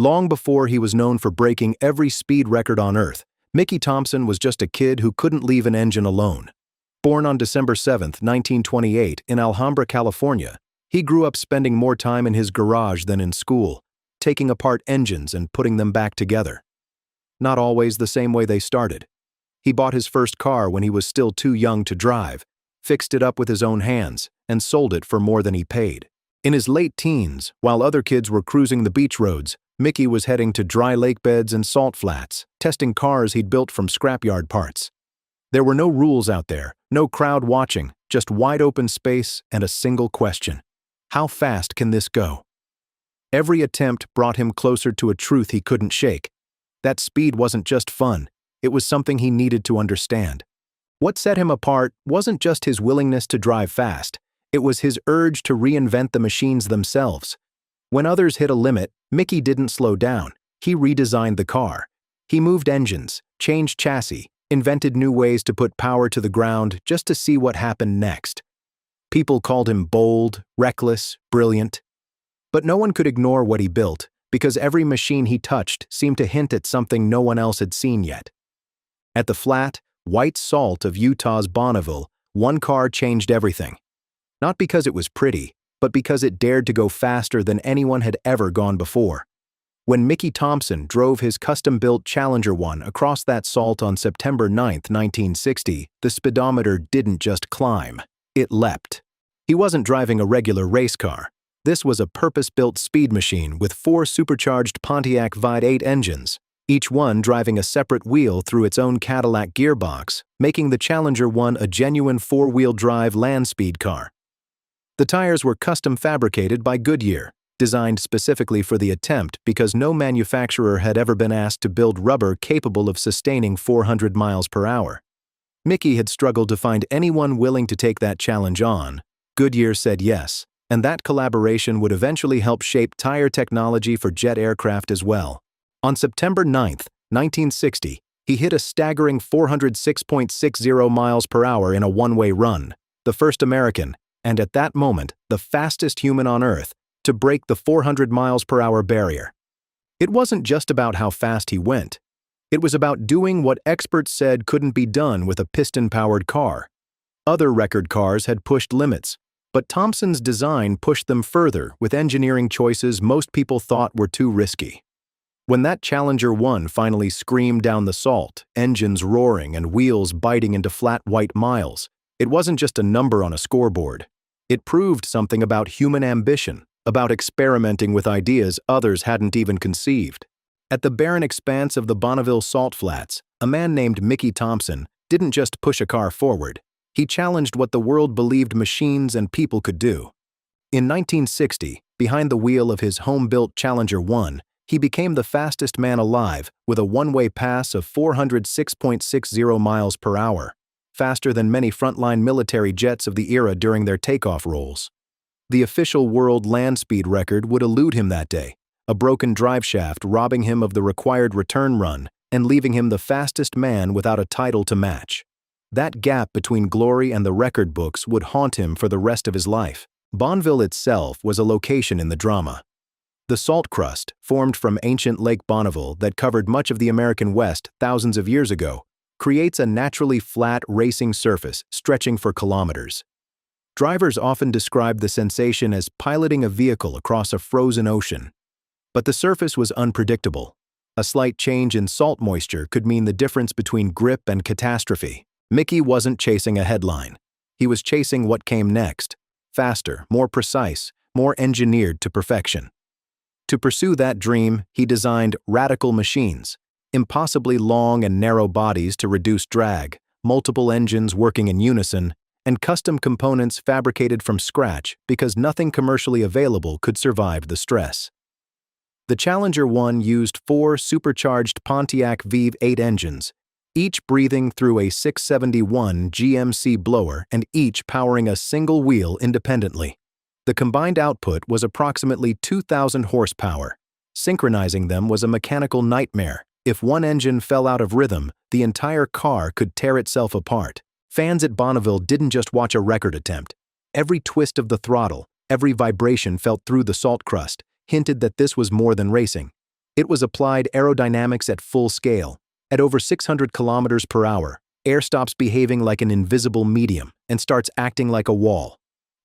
Long before he was known for breaking every speed record on Earth, Mickey Thompson was just a kid who couldn't leave an engine alone. Born on December 7, 1928, in Alhambra, California, he grew up spending more time in his garage than in school, taking apart engines and putting them back together. Not always the same way they started. He bought his first car when he was still too young to drive, fixed it up with his own hands, and sold it for more than he paid. In his late teens, while other kids were cruising the beach roads, Mickey was heading to dry lake beds and salt flats, testing cars he'd built from scrapyard parts. There were no rules out there, no crowd watching, just wide open space and a single question. How fast can this go? Every attempt brought him closer to a truth he couldn't shake. That speed wasn't just fun, it was something he needed to understand. What set him apart wasn't just his willingness to drive fast, it was his urge to reinvent the machines themselves. When others hit a limit, Mickey didn't slow down. He redesigned the car. He moved engines, changed chassis, invented new ways to put power to the ground just to see what happened next. People called him bold, reckless, brilliant. But no one could ignore what he built, because every machine he touched seemed to hint at something no one else had seen yet. At the flat, white salt of Utah's Bonneville, one car changed everything. Not because it was pretty, but because it dared to go faster than anyone had ever gone before. When Mickey Thompson drove his custom-built Challenger 1 across that salt on September 9, 1960, the speedometer didn't just climb, it leapt. He wasn't driving a regular race car. This was a purpose-built speed machine with 4 supercharged Pontiac V8 engines, each one driving a separate wheel through its own Cadillac gearbox, making the Challenger 1 a genuine 4-wheel drive land speed car. The tires were custom fabricated by Goodyear, designed specifically for the attempt because no manufacturer had ever been asked to build rubber capable of sustaining 400 miles per hour. Mickey had struggled to find anyone willing to take that challenge on. Goodyear said yes, and that collaboration would eventually help shape tire technology for jet aircraft as well. On September 9, 1960, he hit a staggering 406.60 miles per hour in a one-way run, the first American, and at that moment, the fastest human on Earth, to break the 400 miles per hour barrier. It wasn't just about how fast he went. It was about doing what experts said couldn't be done with a piston-powered car. Other record cars had pushed limits, but Thompson's design pushed them further with engineering choices most people thought were too risky. When that Challenger 1 finally screamed down the salt, engines roaring and wheels biting into flat white miles, it wasn't just a number on a scoreboard. It proved something about human ambition, about experimenting with ideas others hadn't even conceived. At the barren expanse of the Bonneville salt flats, a man named Mickey Thompson didn't just push a car forward. He challenged what the world believed machines and people could do. In 1960, behind the wheel of his home-built Challenger 1, he became the fastest man alive with a one-way pass of 406.60 miles per hour, faster than many frontline military jets of the era during their takeoff rolls. The official world land speed record would elude him that day, a broken driveshaft robbing him of the required return run and leaving him the fastest man without a title to match. That gap between glory and the record books would haunt him for the rest of his life. Bonneville itself was a location in the drama. The salt crust, formed from ancient Lake Bonneville that covered much of the American West thousands of years ago, creates a naturally flat racing surface stretching for kilometers. Drivers often describe the sensation as piloting a vehicle across a frozen ocean. But the surface was unpredictable. A slight change in salt moisture could mean the difference between grip and catastrophe. Mickey wasn't chasing a headline. He was chasing what came next, faster, more precise, more engineered to perfection. To pursue that dream, he designed radical machines, impossibly long and narrow bodies to reduce drag, multiple engines working in unison, and custom components fabricated from scratch because nothing commercially available could survive the stress. The Challenger 1 used 4 supercharged Pontiac V8 engines, each breathing through a 671 GMC blower and each powering a single wheel independently. The combined output was approximately 2,000 horsepower. Synchronizing them was a mechanical nightmare. If one engine fell out of rhythm, the entire car could tear itself apart. Fans at Bonneville didn't just watch a record attempt. Every twist of the throttle, every vibration felt through the salt crust, hinted that this was more than racing. It was applied aerodynamics at full scale. At over 600 kilometers per hour, air stops behaving like an invisible medium and starts acting like a wall.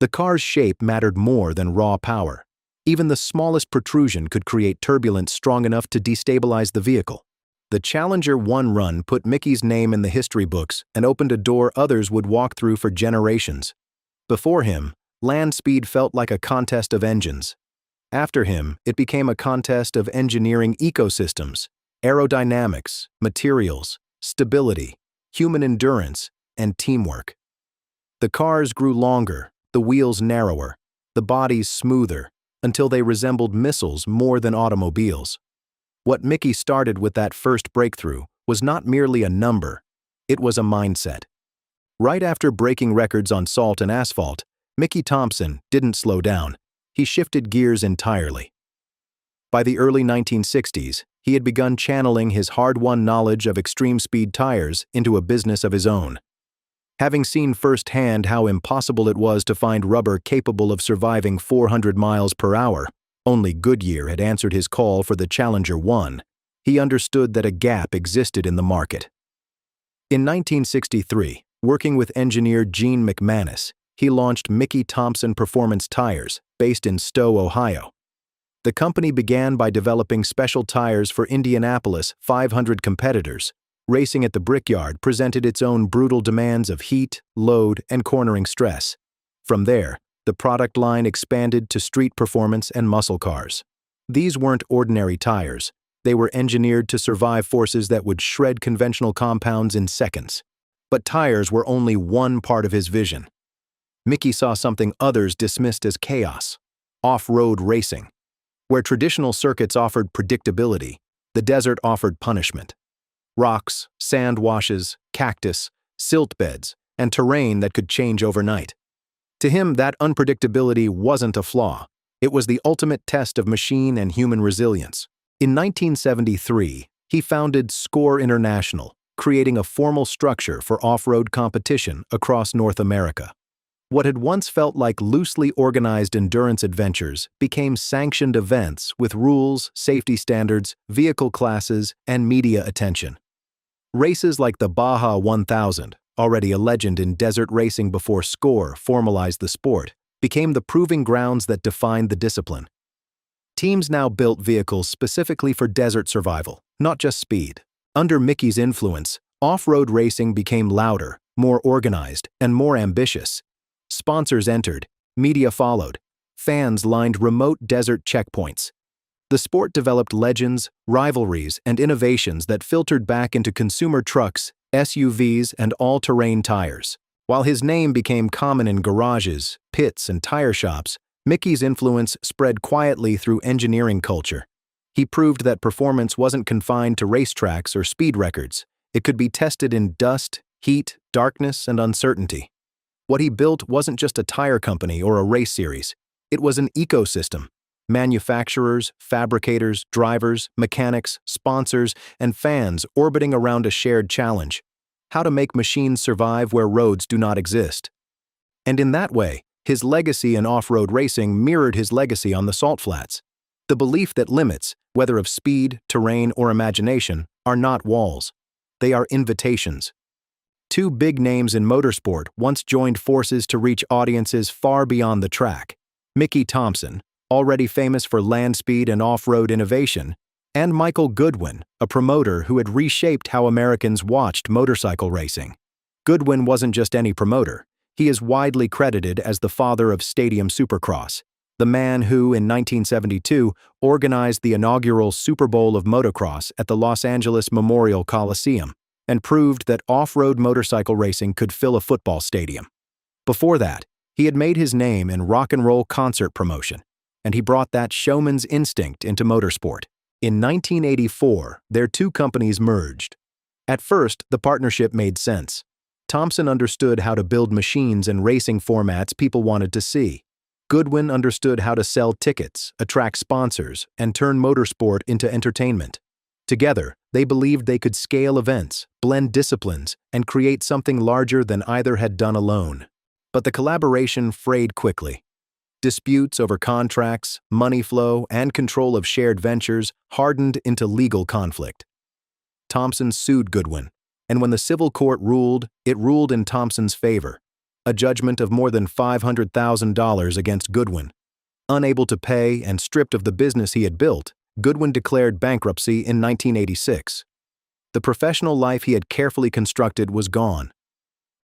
The car's shape mattered more than raw power. Even the smallest protrusion could create turbulence strong enough to destabilize the vehicle. The Challenger 1 run put Mickey's name in the history books and opened a door others would walk through for generations. Before him, land speed felt like a contest of engines. After him, it became a contest of engineering ecosystems, aerodynamics, materials, stability, human endurance, and teamwork. The cars grew longer, the wheels narrower, the bodies smoother, until they resembled missiles more than automobiles. What Mickey started with that first breakthrough was not merely a number, it was a mindset. Right after breaking records on salt and asphalt, Mickey Thompson didn't slow down. He shifted gears entirely. By the early 1960s, he had begun channeling his hard-won knowledge of extreme speed tires into a business of his own. Having seen firsthand how impossible it was to find rubber capable of surviving 400 miles per hour, only Goodyear had answered his call for the Challenger 1, he understood that a gap existed in the market. In 1963, working with engineer Gene McManus, he launched Mickey Thompson Performance Tires, based in Stowe, Ohio. The company began by developing special tires for Indianapolis 500 competitors. Racing at the Brickyard presented its own brutal demands of heat, load, and cornering stress. From there, the product line expanded to street performance and muscle cars. These weren't ordinary tires. They were engineered to survive forces that would shred conventional compounds in seconds. But tires were only one part of his vision. Mickey saw something others dismissed as chaos: off-road racing. Where traditional circuits offered predictability, the desert offered punishment. Rocks, sand washes, cactus, silt beds, and terrain that could change overnight. To him, that unpredictability wasn't a flaw. It was the ultimate test of machine and human resilience. In 1973, he founded SCORE International, creating a formal structure for off-road competition across North America. What had once felt like loosely organized endurance adventures became sanctioned events with rules, safety standards, vehicle classes, and media attention. Races like the Baja 1000, already a legend in desert racing before SCORE formalized the sport, became the proving grounds that defined the discipline. Teams now built vehicles specifically for desert survival, not just speed. Under Mickey's influence, off-road racing became louder, more organized, and more ambitious. Sponsors entered, media followed, fans lined remote desert checkpoints. The sport developed legends, rivalries, and innovations that filtered back into consumer trucks, SUVs, and all-terrain tires. While his name became common in garages, pits, and tire shops, Mickey's influence spread quietly through engineering culture. He proved that performance wasn't confined to racetracks or speed records. It could be tested in dust, heat, darkness, and uncertainty. What he built wasn't just a tire company or a race series. It was an ecosystem. Manufacturers, fabricators, drivers, mechanics, sponsors, and fans orbiting around a shared challenge: how to make machines survive where roads do not exist. And in that way, his legacy in off-road racing mirrored his legacy on the salt flats. The belief that limits, whether of speed, terrain, or imagination, are not walls. They are invitations. Two big names in motorsport once joined forces to reach audiences far beyond the track: Mickey Thompson, already famous for land speed and off-road innovation, and Michael Goodwin, a promoter who had reshaped how Americans watched motorcycle racing. Goodwin wasn't just any promoter. He is widely credited as the father of Stadium Supercross, the man who, in 1972, organized the inaugural Super Bowl of motocross at the Los Angeles Memorial Coliseum and proved that off-road motorcycle racing could fill a football stadium. Before that, he had made his name in rock and roll concert promotion, and he brought that showman's instinct into motorsport. In 1984, their two companies merged. At first, the partnership made sense. Thompson understood how to build machines and racing formats people wanted to see. Goodwin understood how to sell tickets, attract sponsors, and turn motorsport into entertainment. Together, they believed they could scale events, blend disciplines, and create something larger than either had done alone. But the collaboration frayed quickly. Disputes over contracts, money flow, and control of shared ventures hardened into legal conflict. Thompson sued Goodwin, and when the civil court ruled, it ruled in Thompson's favor, a judgment of more than $500,000 against Goodwin. Unable to pay and stripped of the business he had built, Goodwin declared bankruptcy in 1986. The professional life he had carefully constructed was gone.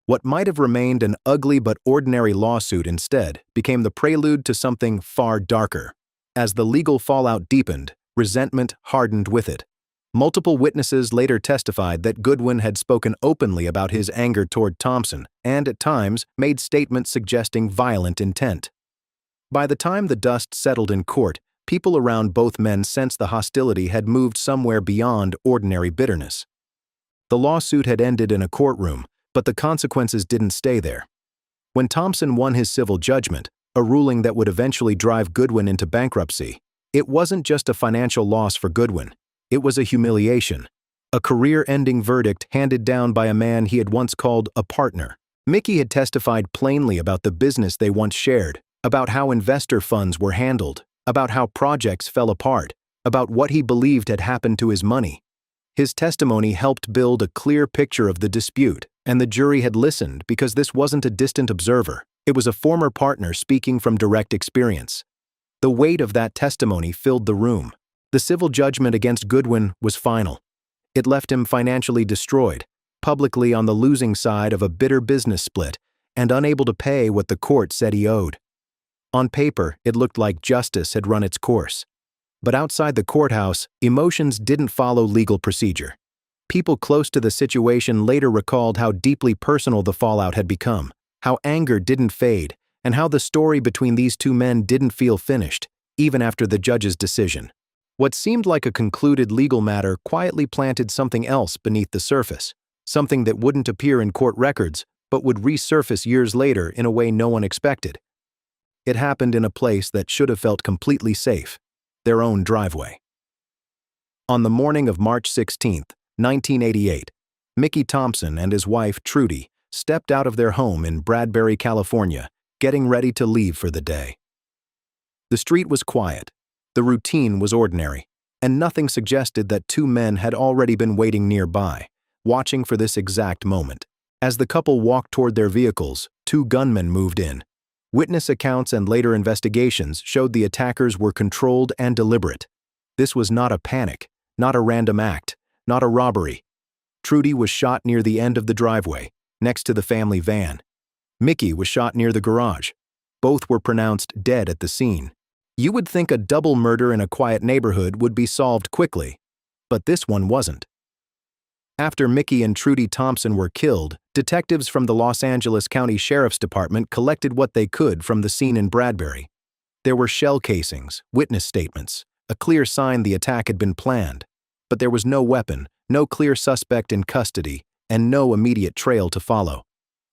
What might have remained an ugly but ordinary lawsuit instead became the prelude to something far darker. As the legal fallout deepened, resentment hardened with it. Multiple witnesses later testified that Goodwin had spoken openly about his anger toward Thompson and, at times, made statements suggesting violent intent. By the time the dust settled in court, people around both men sensed the hostility had moved somewhere beyond ordinary bitterness. The lawsuit had ended in a courtroom, but the consequences didn't stay there. When Thompson won his civil judgment, a ruling that would eventually drive Goodwin into bankruptcy, it wasn't just a financial loss for Goodwin. It was a humiliation, a career-ending verdict handed down by a man he had once called a partner. Mickey had testified plainly about the business they once shared, about how investor funds were handled, about how projects fell apart, about what he believed had happened to his money. His testimony helped build a clear picture of the dispute, and the jury had listened because this wasn't a distant observer. It was a former partner speaking from direct experience. The weight of that testimony filled the room. The civil judgment against Goodwin was final. It left him financially destroyed, publicly on the losing side of a bitter business split, and unable to pay what the court said he owed. On paper, it looked like justice had run its course. But outside the courthouse, emotions didn't follow legal procedure. People close to the situation later recalled how deeply personal the fallout had become, how anger didn't fade, and how the story between these two men didn't feel finished, even after the judge's decision. What seemed like a concluded legal matter quietly planted something else beneath the surface, something that wouldn't appear in court records, but would resurface years later in a way no one expected. It happened in a place that should have felt completely safe, their own driveway. On the morning of March 16, 1988, Mickey Thompson and his wife, Trudy, stepped out of their home in Bradbury, California, getting ready to leave for the day. The street was quiet, the routine was ordinary, and nothing suggested that two men had already been waiting nearby, watching for this exact moment. As the couple walked toward their vehicles, two gunmen moved in. Witness accounts and later investigations showed the attackers were controlled and deliberate. This was not a panic, not a random act, not a robbery. Trudy was shot near the end of the driveway, next to the family van. Mickey was shot near the garage. Both were pronounced dead at the scene. You would think a double murder in a quiet neighborhood would be solved quickly, but this one wasn't. After Mickey and Trudy Thompson were killed, detectives from the Los Angeles County Sheriff's Department collected what they could from the scene in Bradbury. There were shell casings, witness statements, a clear sign the attack had been planned. But there was no weapon, no clear suspect in custody, and no immediate trail to follow.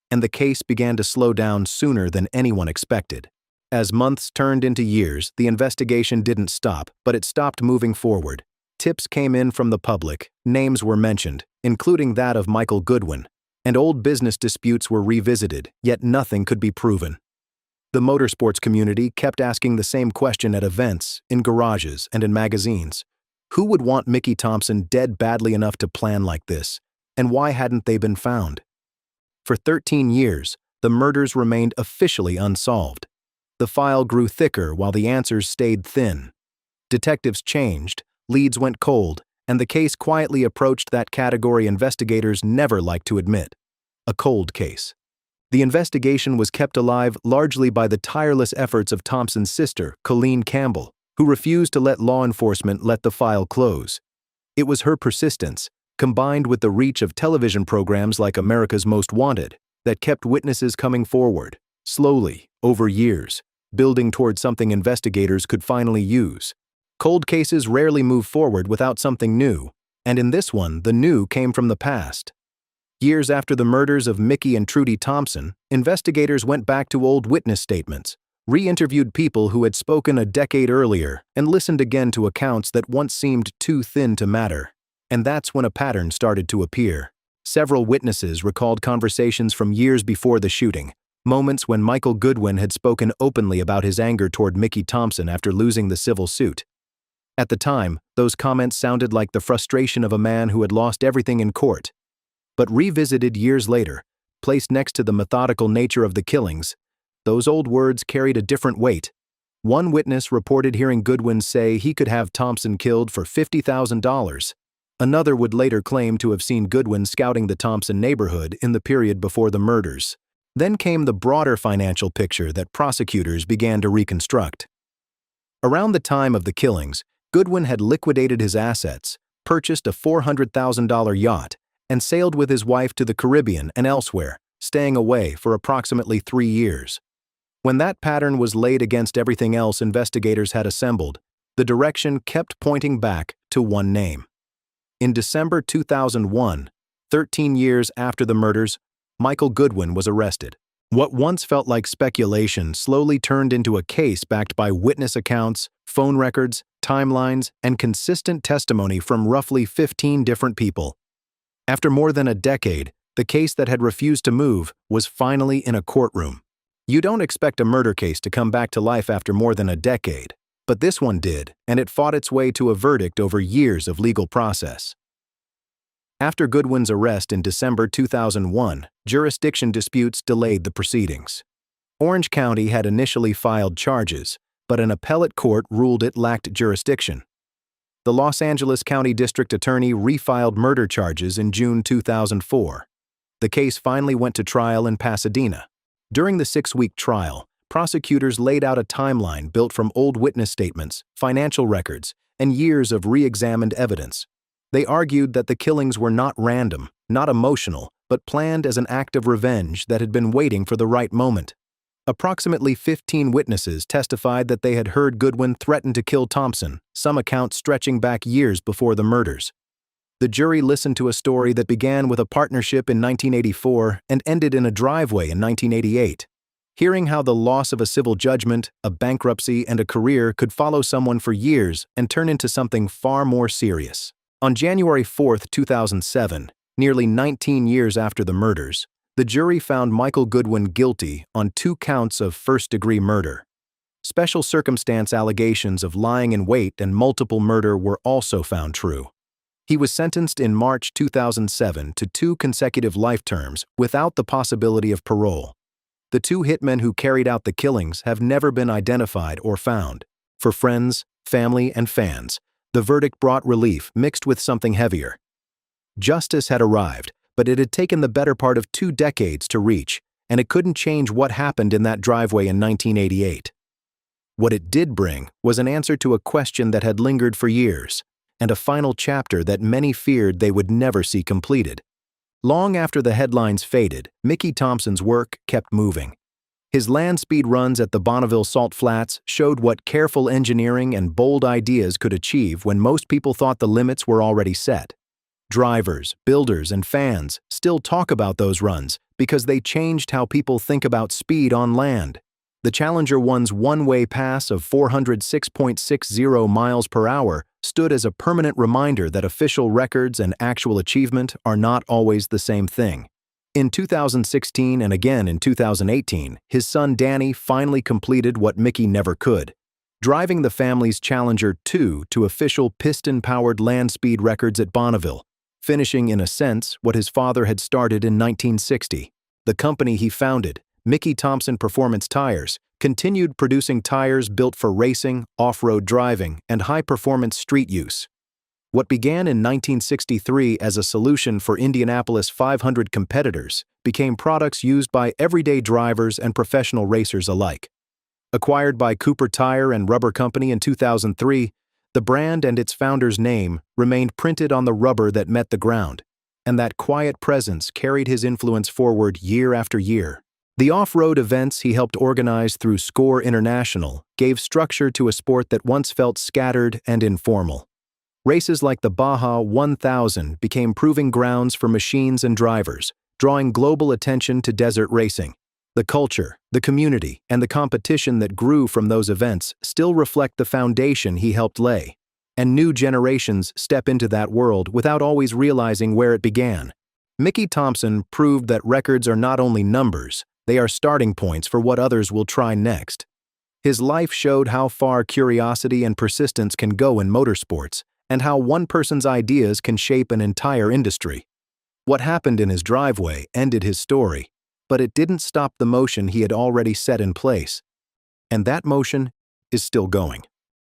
And the case began to slow down sooner than anyone expected. As months turned into years, the investigation didn't stop, but it stopped moving forward. Tips came in from the public, names were mentioned, including that of Michael Goodwin, and old business disputes were revisited, yet nothing could be proven. The motorsports community kept asking the same question at events, in garages, and in magazines. Who would want Mickey Thompson dead badly enough to plan like this, and why hadn't they been found? For 13 years, the murders remained officially unsolved. The file grew thicker while the answers stayed thin. Detectives changed, leads went cold, and the case quietly approached that category investigators never liked to admit: a cold case. The investigation was kept alive largely by the tireless efforts of Thompson's sister, Colleen Campbell, who refused to let law enforcement let the file close. It was her persistence, combined with the reach of television programs like America's Most Wanted, that kept witnesses coming forward, slowly, over years, building toward something investigators could finally use. Cold cases rarely move forward without something new, and in this one, the new came from the past. Years after the murders of Mickey and Trudy Thompson, investigators went back to old witness statements, re-interviewed people who had spoken a decade earlier, and listened again to accounts that once seemed too thin to matter. And that's when a pattern started to appear. Several witnesses recalled conversations from years before the shooting, moments when Michael Goodwin had spoken openly about his anger toward Mickey Thompson after losing the civil suit. At the time, those comments sounded like the frustration of a man who had lost everything in court. But revisited years later, placed next to the methodical nature of the killings, those old words carried a different weight. One witness reported hearing Goodwin say he could have Thompson killed for $50,000. Another would later claim to have seen Goodwin scouting the Thompson neighborhood in the period before the murders. Then came the broader financial picture that prosecutors began to reconstruct. Around the time of the killings, Goodwin had liquidated his assets, purchased a $400,000 yacht, and sailed with his wife to the Caribbean and elsewhere, staying away for approximately 3 years. When that pattern was laid against everything else investigators had assembled, the direction kept pointing back to one name. In December 2001, 13 years after the murders, Michael Goodwin was arrested. What once felt like speculation slowly turned into a case backed by witness accounts, phone records, timelines, and consistent testimony from roughly 15 different people. After more than a decade, the case that had refused to move was finally in a courtroom. You don't expect a murder case to come back to life after more than a decade, but this one did, and it fought its way to a verdict over years of legal process. After Goodwin's arrest in December 2001, jurisdiction disputes delayed the proceedings. Orange County had initially filed charges, but an appellate court ruled it lacked jurisdiction. The Los Angeles County District Attorney refiled murder charges in June 2004. The case finally went to trial in Pasadena. During the 6-week trial, prosecutors laid out a timeline built from old witness statements, financial records, and years of re-examined evidence. They argued that the killings were not random, not emotional, but planned as an act of revenge that had been waiting for the right moment. Approximately 15 witnesses testified that they had heard Goodwin threaten to kill Thompson, some accounts stretching back years before the murders. The jury listened to a story that began with a partnership in 1984 and ended in a driveway in 1988. Hearing how the loss of a civil judgment, a bankruptcy, and a career could follow someone for years and turn into something far more serious. On January 4, 2007, nearly 19 years after the murders, the jury found Michael Goodwin guilty on 2 counts of first-degree murder. Special circumstance allegations of lying in wait and multiple murder were also found true. He was sentenced in March 2007 to 2 consecutive life terms without the possibility of parole. The 2 hitmen who carried out the killings have never been identified or found. For friends, family, and fans, the verdict brought relief mixed with something heavier. Justice had arrived, but it had taken the better part of 2 decades to reach, and it couldn't change what happened in that driveway in 1988. What it did bring was an answer to a question that had lingered for years, and a final chapter that many feared they would never see completed. Long after the headlines faded, Mickey Thompson's work kept moving. His land speed runs at the Bonneville Salt Flats showed what careful engineering and bold ideas could achieve when most people thought the limits were already set. Drivers, builders, and fans still talk about those runs because they changed how people think about speed on land. The Challenger 1's one-way pass of 406.60 miles per hour stood as a permanent reminder that official records and actual achievement are not always the same thing. In 2016 and again in 2018, his son Danny finally completed what Mickey never could, driving the family's Challenger 2 to official piston-powered land speed records at Bonneville, finishing in a sense what his father had started in 1960. The company he founded, Mickey Thompson Performance Tires, continued producing tires built for racing, off-road driving, and high-performance street use. What began in 1963 as a solution for Indianapolis 500 competitors became products used by everyday drivers and professional racers alike. Acquired by Cooper Tire and Rubber Company in 2003, the brand and its founder's name remained printed on the rubber that met the ground, and that quiet presence carried his influence forward year after year. The off-road events he helped organize through SCORE International gave structure to a sport that once felt scattered and informal. Races like the Baja 1000 became proving grounds for machines and drivers, drawing global attention to desert racing. The culture, the community, and the competition that grew from those events still reflect the foundation he helped lay, and new generations step into that world without always realizing where it began. Mickey Thompson proved that records are not only numbers, They are starting points for what others will try next. His life showed how far curiosity and persistence can go in motorsports, and how one person's ideas can shape an entire industry. What happened in his driveway ended his story, but it didn't stop the motion he had already set in place. And that motion is still going.